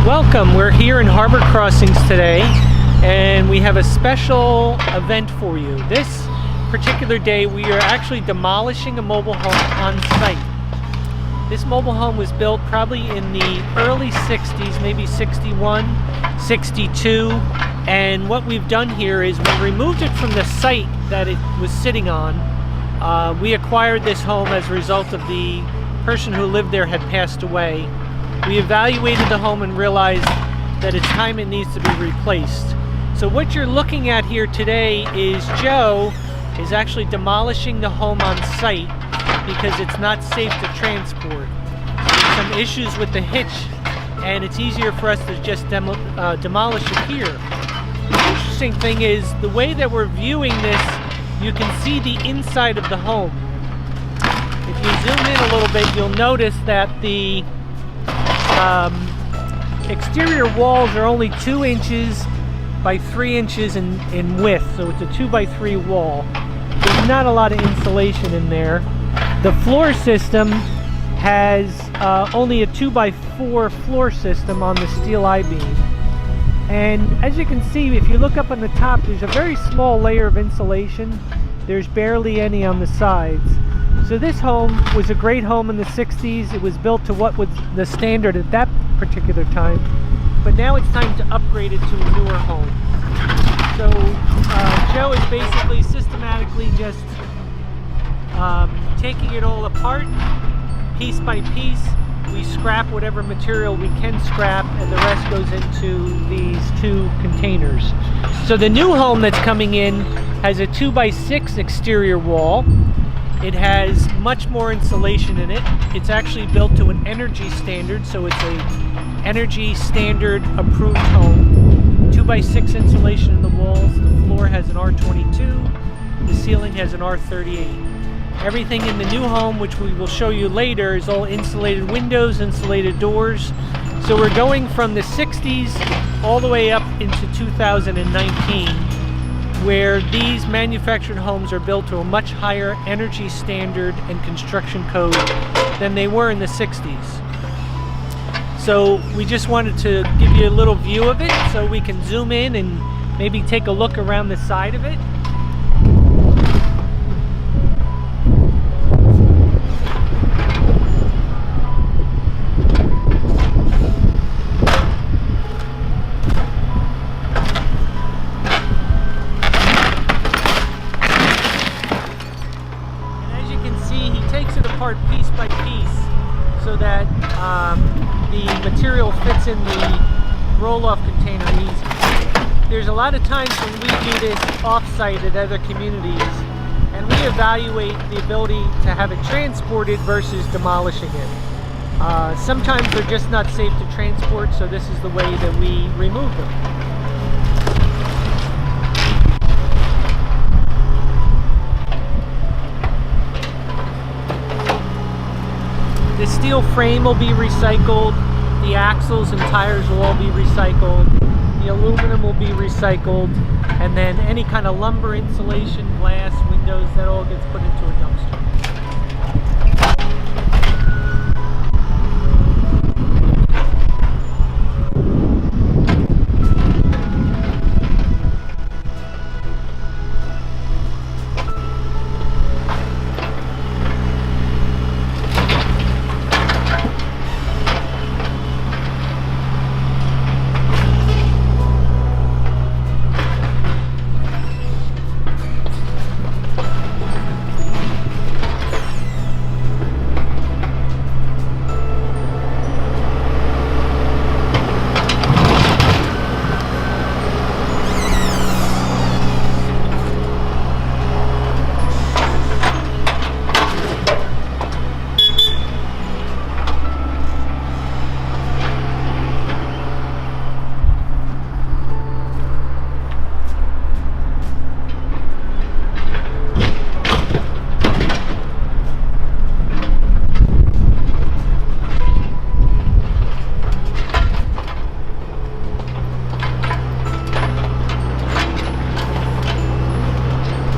Welcome, we're here in Harbor Crossings today and we have a special event for you. This particular day we are actually demolishing a mobile home on site. This mobile home was built probably in the early 60s, maybe 61, 62, and what we've done here is we removed it from the site that it was sitting on. We acquired this home as a result of the person who lived there had passed away. We evaluated the home and realized that it's time it needs to be replaced. So what you're looking at here today is Joe is actually demolishing the home on site because it's not safe to transport. There's some issues with the hitch and it's easier for us to just demolish it here. The interesting thing is the way that we're viewing this, you can see the inside of the home. If you zoom in a little bit, you'll notice that the exterior walls are only 2 inches by 3 inches in width, so it's a 2 by 3 wall. There's not a lot of insulation in there. The floor system has only a 2 by 4 floor system on the steel I-beam. And as you can see, if you look up on the top, there's a very small layer of insulation. There's barely any on the sides. So this home was a great home in the 60s. It was built to what was the standard at that particular time. But now it's time to upgrade it to a newer home. So Joe is basically systematically just taking it all apart, piece by piece. We scrap whatever material we can scrap, and the rest goes into these 2 containers. So the new home that's coming in has a 2 by 6 exterior wall. It has much more insulation in it. It's actually built to an energy standard, so it's a energy standard approved home. 2 by 6 insulation in the walls. The floor has an R22. The ceiling has an R38. Everything in the new home, which we will show you later, is all insulated windows, insulated doors. So we're going from the 60s all the way up into 2019. Where these manufactured homes are built to a much higher energy standard and construction code than they were in the 60s. So we just wanted to give you a little view of it so we can zoom in and maybe take a look around the side of it. Piece by piece so that the material fits in the roll-off container easy. There's a lot of times when we do this off-site at other communities and we evaluate the ability to have it transported versus demolishing it. Sometimes they're just not safe to transport, so this is the way that we remove them. The steel frame will be recycled, the axles and tires will all be recycled, the aluminum will be recycled, and then any kind of lumber, insulation, glass, windows, that all gets put into a dumpster.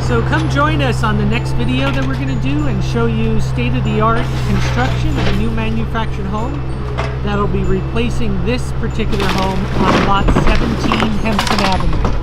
So come join us on the next video that we're going to do and show you state-of-the-art construction of a new manufactured home. that'll be replacing this particular home on lot 17 Hempson Avenue.